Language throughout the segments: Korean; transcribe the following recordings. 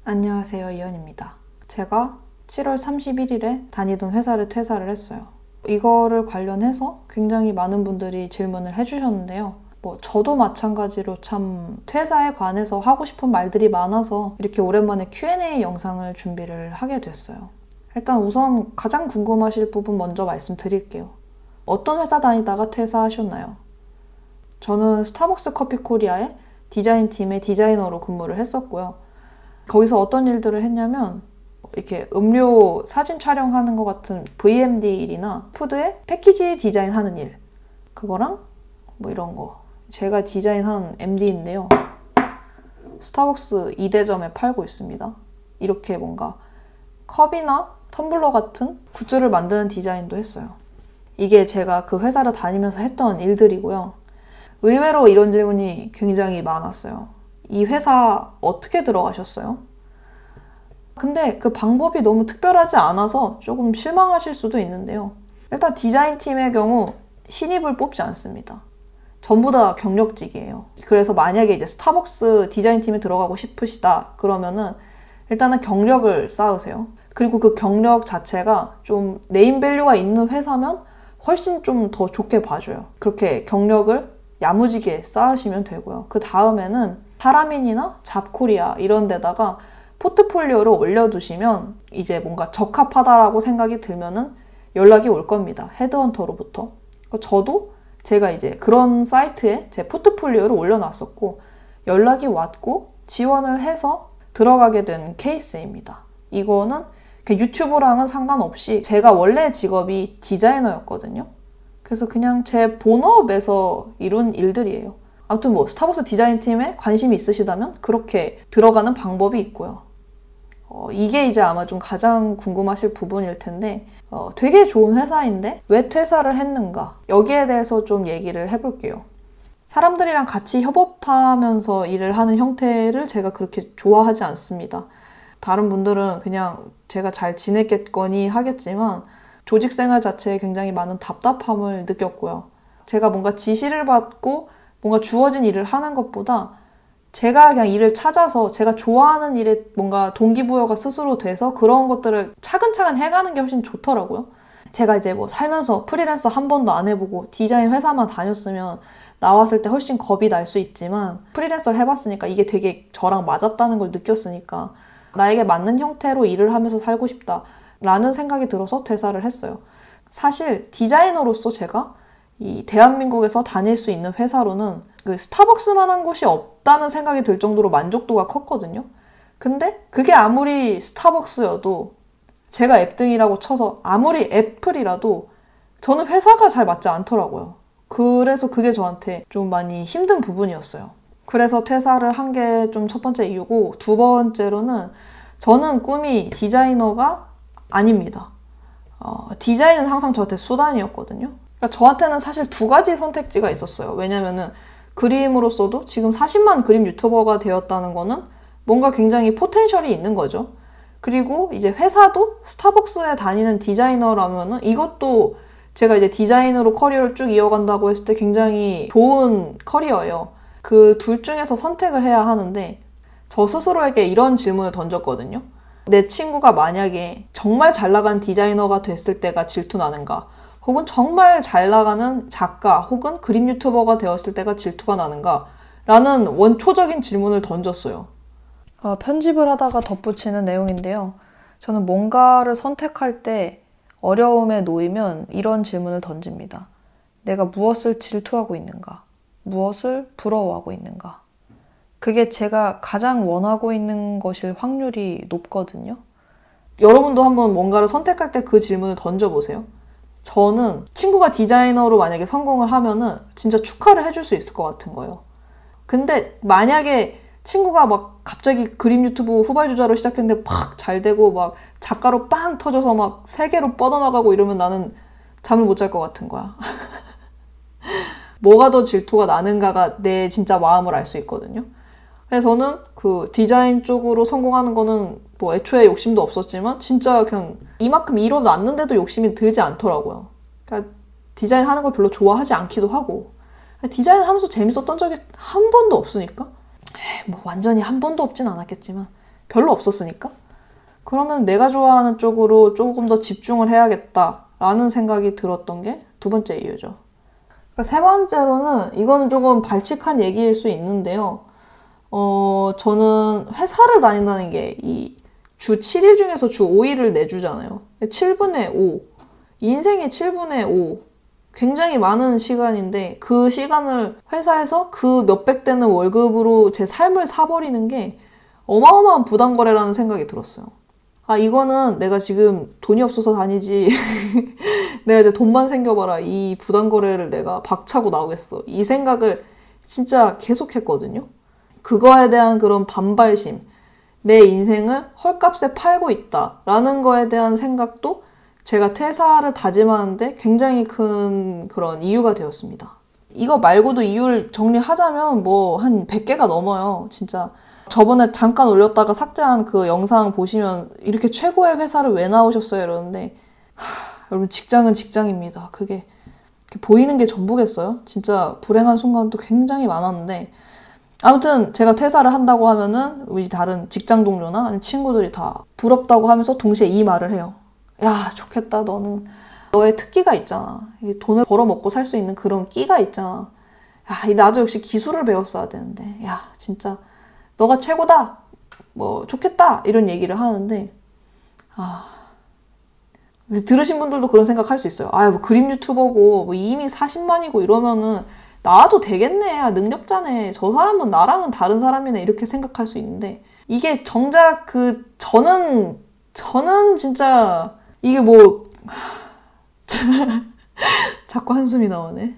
안녕하세요, 이현입니다. 제가 7월 31일에 다니던 회사를 퇴사를 했어요. 이거를 관련해서 굉장히 많은 분들이 질문을 해주셨는데요. 저도 마찬가지로 참 퇴사에 관해서 하고 싶은 말들이 많아서 이렇게 오랜만에 Q&A 영상을 준비를 하게 됐어요. 일단 우선 가장 궁금하실 부분 먼저 말씀드릴게요. 어떤 회사 다니다가 퇴사하셨나요? 저는 스타벅스 커피 코리아의 디자인팀의 디자이너로 근무를 했었고요. 거기서 어떤 일들을 했냐면 이렇게 음료 사진 촬영하는 것 같은 VMD 일이나 푸드의 패키지 디자인하는 일, 그거랑 이런 거. 제가 디자인한 MD인데요. 스타벅스 2대점에 팔고 있습니다. 이렇게 뭔가 컵이나 텀블러 같은 굿즈를 만드는 디자인도 했어요. 이게 제가 그 회사를 다니면서 했던 일들이고요. 의외로 이런 질문이 굉장히 많았어요. 이 회사 어떻게 들어가셨어요? 근데 그 방법이 너무 특별하지 않아서 조금 실망하실 수도 있는데요. 일단 디자인팀의 경우 신입을 뽑지 않습니다. 전부 다 경력직이에요. 그래서 만약에 이제 스타벅스 디자인팀에 들어가고 싶으시다 그러면은 일단은 경력을 쌓으세요. 그리고 그 경력 자체가 좀 네임밸류가 있는 회사면 훨씬 좀 더 좋게 봐줘요. 그렇게 경력을 야무지게 쌓으시면 되고요. 그 다음에는 사라민이나 잡코리아 이런 데다가 포트폴리오를 올려두시면 이제 뭔가 적합하다라고 생각이 들면은 연락이 올 겁니다. 헤드헌터로부터. 저도 제가 이제 그런 사이트에 제 포트폴리오를 올려놨었고 연락이 왔고 지원을 해서 들어가게 된 케이스입니다. 이거는 유튜브랑은 상관없이 제가 원래 직업이 디자이너였거든요. 그래서 그냥 제 본업에서 이룬 일들이에요. 아무튼 스타벅스 디자인팀에 관심이 있으시다면 그렇게 들어가는 방법이 있고요. 이게 이제 아마 좀 가장 궁금하실 부분일 텐데 되게 좋은 회사인데 왜 퇴사를 했는가? 여기에 대해서 좀 얘기를 해볼게요. 사람들이랑 같이 협업하면서 일을 하는 형태를 제가 그렇게 좋아하지 않습니다. 다른 분들은 그냥 제가 잘 지냈겠거니 하겠지만 조직 생활 자체에 굉장히 많은 답답함을 느꼈고요. 제가 뭔가 지시를 받고 뭔가 주어진 일을 하는 것보다 제가 그냥 일을 찾아서 제가 좋아하는 일에 뭔가 동기부여가 스스로 돼서 그런 것들을 차근차근 해가는 게 훨씬 좋더라고요. 제가 이제 살면서 프리랜서 한 번도 안 해보고 디자인 회사만 다녔으면 나왔을 때 훨씬 겁이 날 수 있지만 프리랜서를 해봤으니까 이게 되게 저랑 맞았다는 걸 느꼈으니까 나에게 맞는 형태로 일을 하면서 살고 싶다라는 생각이 들어서 퇴사를 했어요. 사실 디자이너로서 제가 이 대한민국에서 다닐 수 있는 회사로는 그 스타벅스만한 곳이 없다는 생각이 들 정도로 만족도가 컸거든요. 근데 그게 아무리 스타벅스여도 제가 앱등이라고 쳐서 아무리 애플이라도 저는 회사가 잘 맞지 않더라고요. 그래서 그게 저한테 좀 많이 힘든 부분이었어요. 그래서 퇴사를 한 게 좀 첫 번째 이유고, 두 번째로는 저는 꿈이 디자이너가 아닙니다. 디자인은 항상 저한테 수단이었거든요. 그러니까 저한테는 사실 두 가지 선택지가 있었어요. 왜냐면은 그림으로서도 지금 40만 그림 유튜버가 되었다는 거는 뭔가 굉장히 포텐셜이 있는 거죠. 그리고 이제 회사도 스타벅스에 다니는 디자이너라면은 이것도 제가 이제 디자인으로 커리어를 쭉 이어간다고 했을 때 굉장히 좋은 커리어예요. 그 둘 중에서 선택을 해야 하는데 저 스스로에게 이런 질문을 던졌거든요. 내 친구가 만약에 정말 잘 나간 디자이너가 됐을 때가 질투나는가? 혹은 정말 잘 나가는 작가 혹은 그림 유튜버가 되었을 때가 질투가 나는가? 라는 원초적인 질문을 던졌어요. 편집을 하다가 덧붙이는 내용인데요. 저는 뭔가를 선택할 때 어려움에 놓이면 이런 질문을 던집니다. 내가 무엇을 질투하고 있는가? 무엇을 부러워하고 있는가? 그게 제가 가장 원하고 있는 것일 확률이 높거든요. 여러분도 한번 뭔가를 선택할 때 그 질문을 던져보세요. 저는 친구가 디자이너로 만약에 성공을 하면은 진짜 축하를 해줄 수 있을 것 같은 거예요. 근데 만약에 친구가 갑자기 그림 유튜브 후발주자로 시작했는데 팍 잘 되고 작가로 빵 터져서 세계로 뻗어나가고 이러면 나는 잠을 못 잘 것 같은 거야. 뭐가 더 질투가 나는가가 내 진짜 마음을 알 수 있거든요. 그래서 저는 그 디자인 쪽으로 성공하는 거는 애초에 욕심도 없었지만 진짜 그냥 이만큼 이뤄놨는데도 욕심이 들지 않더라고요. 그러니까 디자인 하는 걸 별로 좋아하지 않기도 하고 디자인 하면서 재밌었던 적이 한 번도 없으니까 완전히 한 번도 없진 않았겠지만 별로 없었으니까. 그러면 내가 좋아하는 쪽으로 조금 더 집중을 해야겠다라는 생각이 들었던 게 두 번째 이유죠. 세 번째로는 이거는 조금 발칙한 얘기일 수 있는데요. 저는 회사를 다닌다는 게 이 주 7일 중에서 주 5일을 내주잖아요. 7분의 5. 인생의 7분의 5. 굉장히 많은 시간인데 그 시간을 회사에서 그 몇백 되는 월급으로 제 삶을 사버리는 게 어마어마한 부당거래라는 생각이 들었어요. 아, 이거는 내가 지금 돈이 없어서 다니지. 내가 이제 돈만 생겨봐라. 이 부당거래를 내가 박차고 나오겠어. 이 생각을 진짜 계속했거든요. 그거에 대한 그런 반발심. 내 인생을 헐값에 팔고 있다라는 거에 대한 생각도 제가 퇴사를 다짐하는데 굉장히 큰 그런 이유가 되었습니다. 이거 말고도 이유를 정리하자면 뭐 한 100개가 넘어요. 진짜 저번에 잠깐 올렸다가 삭제한 그 영상 보시면 이렇게 최고의 회사를 왜 나오셨어요? 이러는데 여러분 직장은 직장입니다. 그게 보이는 게 전부겠어요? 진짜 불행한 순간도 굉장히 많았는데 아무튼 제가 퇴사를 한다고 하면은 우리 다른 직장 동료나 아니면 친구들이 다 부럽다고 하면서 동시에 이 말을 해요. 야, 좋겠다. 너는 너의 특기가 있잖아. 돈을 벌어먹고 살 수 있는 그런 끼가 있잖아. 야, 나도 역시 기술을 배웠어야 되는데. 야, 진짜 너가 최고다. 뭐 좋겠다. 이런 얘기를 하는데 들으신 분들도 그런 생각할 수 있어요. 아, 뭐 그림 유튜버고 뭐 이미 40만이고 이러면은 나와도 되겠네. 아, 능력자네. 저 사람은 나랑은 다른 사람이네. 이렇게 생각할 수 있는데 이게 정작 저는 진짜 이게 뭐 자꾸 한숨이 나오네.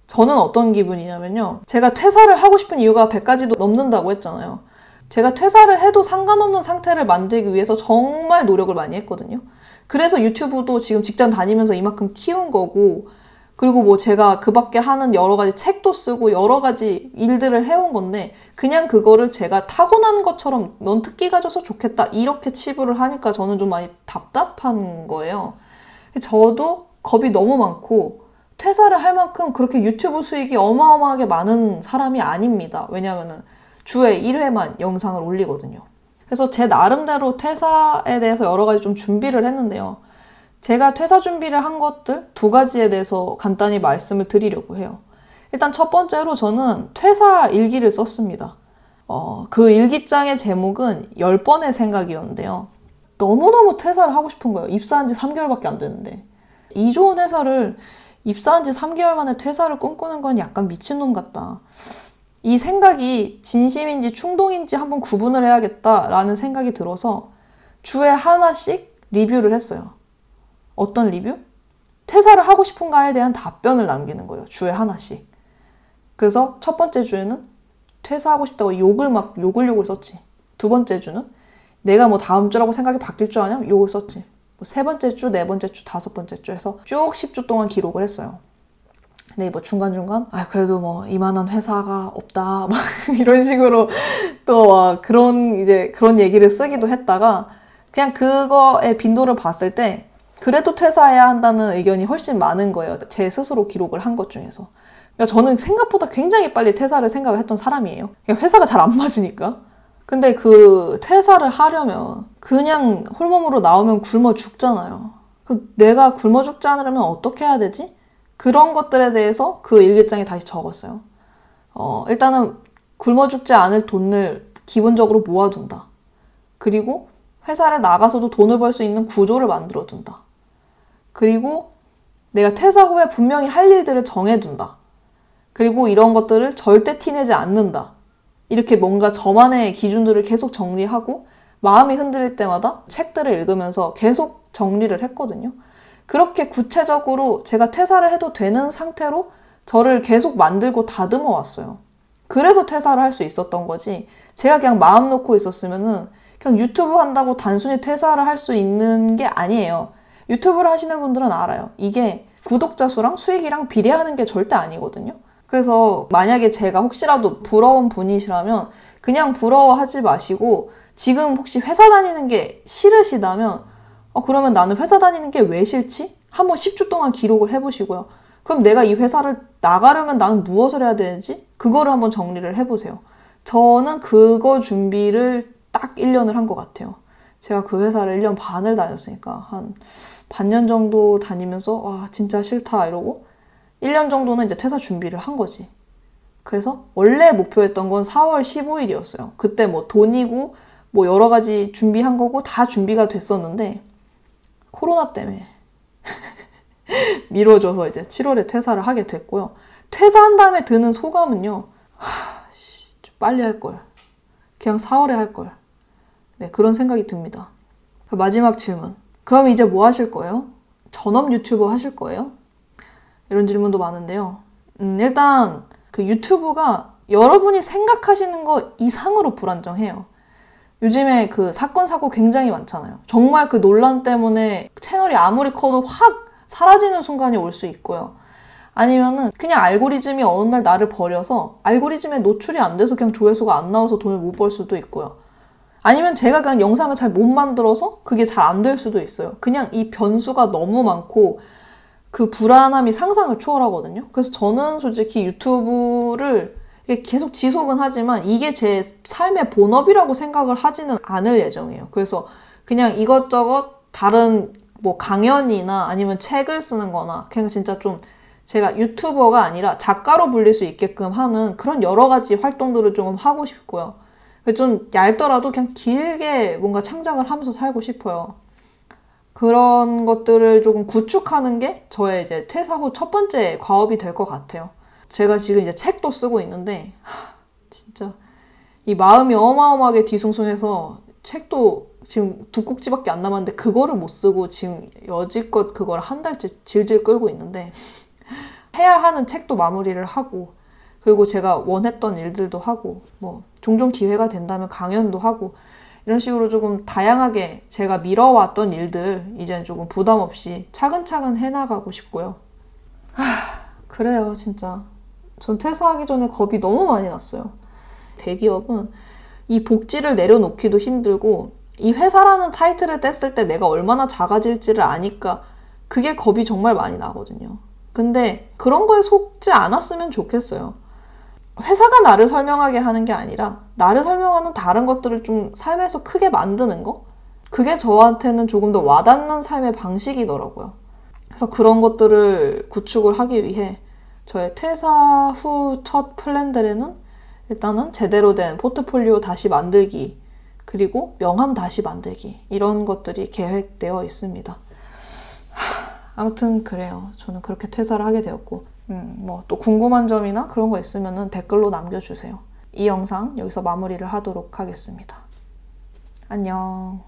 저는 어떤 기분이냐면요. 제가 퇴사를 하고 싶은 이유가 100가지도 넘는다고 했잖아요. 제가 퇴사를 해도 상관없는 상태를 만들기 위해서 정말 노력을 많이 했거든요. 그래서 유튜브도 지금 직장 다니면서 이만큼 키운 거고 그리고 뭐 제가 그 밖에 하는 여러 가지 책도 쓰고 여러 가지 일들을 해온 건데 그냥 그거를 제가 타고난 것처럼 넌 특기 가져서 좋겠다 이렇게 치부를 하니까 저는 좀 많이 답답한 거예요. 저도 겁이 너무 많고 퇴사를 할 만큼 그렇게 유튜브 수익이 어마어마하게 많은 사람이 아닙니다. 왜냐면은 주에 1회만 영상을 올리거든요. 그래서 제 나름대로 퇴사에 대해서 여러 가지 좀 준비를 했는데요. 제가 퇴사 준비를 한 것들 2가지에 대해서 간단히 말씀을 드리려고 해요. 일단 첫 번째로 저는 퇴사 일기를 썼습니다. 그 일기장의 제목은 10번의 생각이었는데요. 너무너무 퇴사를 하고 싶은 거예요. 입사한 지 3개월밖에 안 됐는데. 이 좋은 회사를 입사한 지 3개월 만에 퇴사를 꿈꾸는 건 약간 미친놈 같다. 이 생각이 진심인지 충동인지 한번 구분을 해야겠다라는 생각이 들어서 주에 하나씩 리뷰를 했어요. 어떤 리뷰? 퇴사를 하고 싶은가에 대한 답변을 남기는 거예요. 주에 하나씩. 그래서 첫 번째 주에는 퇴사하고 싶다고 욕을 썼지. 2번째 주는 내가 뭐 다음 주라고 생각이 바뀔 줄 아냐? 욕을 썼지. 뭐 3번째 주, 4번째 주, 5번째 주 해서 쭉 10주 동안 기록을 했어요. 근데 뭐 중간중간 그래도 뭐 이만한 회사가 없다 막 이런 식으로 또 막 그런 얘기를 쓰기도 했다가 그냥 그거의 빈도를 봤을 때 그래도 퇴사해야 한다는 의견이 훨씬 많은 거예요. 제 스스로 기록을 한 것 중에서. 그러니까 저는 생각보다 굉장히 빨리 퇴사를 생각을 했던 사람이에요. 그러니까 회사가 잘 안 맞으니까. 근데 그 퇴사를 하려면 그냥 홀몸으로 나오면 굶어 죽잖아요. 내가 굶어 죽지 않으려면 어떻게 해야 되지? 그런 것들에 대해서 그 일기장에 다시 적었어요. 일단은 굶어 죽지 않을 돈을 기본적으로 모아둔다. 그리고 회사를 나가서도 돈을 벌 수 있는 구조를 만들어둔다. 그리고 내가 퇴사 후에 분명히 할 일들을 정해둔다. 그리고 이런 것들을 절대 티내지 않는다. 이렇게 뭔가 저만의 기준들을 계속 정리하고 마음이 흔들릴 때마다 책들을 읽으면서 계속 정리를 했거든요. 그렇게 구체적으로 제가 퇴사를 해도 되는 상태로 저를 계속 만들고 다듬어 왔어요. 그래서 퇴사를 할 수 있었던 거지. 제가 그냥 마음 놓고 있었으면은 그냥 유튜브 한다고 단순히 퇴사를 할 수 있는 게 아니에요. 유튜브를 하시는 분들은 알아요. 이게 구독자 수랑 수익이랑 비례하는 게 절대 아니거든요. 그래서 만약에 제가 혹시라도 부러운 분이시라면 그냥 부러워하지 마시고 지금 혹시 회사 다니는 게 싫으시다면 그러면 나는 회사 다니는 게 왜 싫지? 한번 10주 동안 기록을 해보시고요. 그럼 내가 이 회사를 나가려면 나는 무엇을 해야 되는지 그거를 한번 정리를 해보세요. 저는 그거 준비를 딱 1년을 한 것 같아요. 제가 그 회사를 1년 반을 다녔으니까 한 반년 정도 다니면서 와 진짜 싫다 이러고 1년 정도는 이제 퇴사 준비를 한 거지. 그래서 원래 목표했던 건 4월 15일이었어요. 그때 뭐 돈이고 뭐 여러 가지 준비한 거고 다 준비가 됐었는데 코로나 때문에 미뤄져서 이제 7월에 퇴사를 하게 됐고요. 퇴사한 다음에 드는 소감은요. 좀 빨리 할 걸. 그냥 4월에 할 걸. 네, 그런 생각이 듭니다. 마지막 질문. 그럼 이제 뭐 하실 거예요? 전업 유튜버 하실 거예요? 이런 질문도 많은데요. 일단 그 유튜브가 여러분이 생각하시는 거 이상으로 불안정해요. 요즘에 그 사건 사고 굉장히 많잖아요. 정말 그 논란 때문에 채널이 아무리 커도 확 사라지는 순간이 올 수 있고요. 아니면은 그냥 알고리즘이 어느 날 나를 버려서 알고리즘에 노출이 안 돼서 그냥 조회수가 안 나와서 돈을 못 벌 수도 있고요. 아니면 제가 그냥 영상을 잘 못 만들어서 그게 잘 안 될 수도 있어요. 그냥 이 변수가 너무 많고 그 불안함이 상상을 초월하거든요. 그래서 저는 솔직히 유튜브를 계속 지속은 하지만 이게 제 삶의 본업이라고 생각을 하지는 않을 예정이에요. 그래서 그냥 이것저것 다른 뭐 강연이나 아니면 책을 쓰는 거나 그냥 진짜 좀 제가 유튜버가 아니라 작가로 불릴 수 있게끔 하는 그런 여러 가지 활동들을 조금 하고 싶고요. 좀 얇더라도 그냥 길게 뭔가 창작을 하면서 살고 싶어요. 그런 것들을 조금 구축하는 게 저의 이제 퇴사 후 첫 번째 과업이 될 것 같아요. 제가 지금 이제 책도 쓰고 있는데 진짜 이 마음이 어마어마하게 뒤숭숭해서 책도 지금 2꼭지밖에 안 남았는데 그거를 못 쓰고 지금 여지껏 그걸 한 달째 질질 끌고 있는데 해야 하는 책도 마무리를 하고 그리고 제가 원했던 일들도 하고 뭐 종종 기회가 된다면 강연도 하고 이런 식으로 조금 다양하게 제가 미뤄왔던 일들 이제는 조금 부담 없이 차근차근 해나가고 싶고요. 그래요 진짜. 전 퇴사하기 전에 겁이 너무 많이 났어요. 대기업은 이 복지를 내려놓기도 힘들고 이 회사라는 타이틀을 뗐을 때 내가 얼마나 작아질지를 아니까 그게 겁이 정말 많이 나거든요. 근데 그런 거에 속지 않았으면 좋겠어요. 회사가 나를 설명하게 하는 게 아니라 나를 설명하는 다른 것들을 좀 삶에서 크게 만드는 거? 그게 저한테는 조금 더 와닿는 삶의 방식이더라고요. 그래서 그런 것들을 구축을 하기 위해 저의 퇴사 후 첫 플랜들에는 일단은 제대로 된 포트폴리오 다시 만들기 그리고 명함 다시 만들기 이런 것들이 계획되어 있습니다. 아무튼 그래요. 저는 그렇게 퇴사를 하게 되었고 뭐 또 궁금한 점이나 그런 거 있으면 댓글로 남겨주세요. 이 영상 여기서 마무리를 하도록 하겠습니다. 안녕.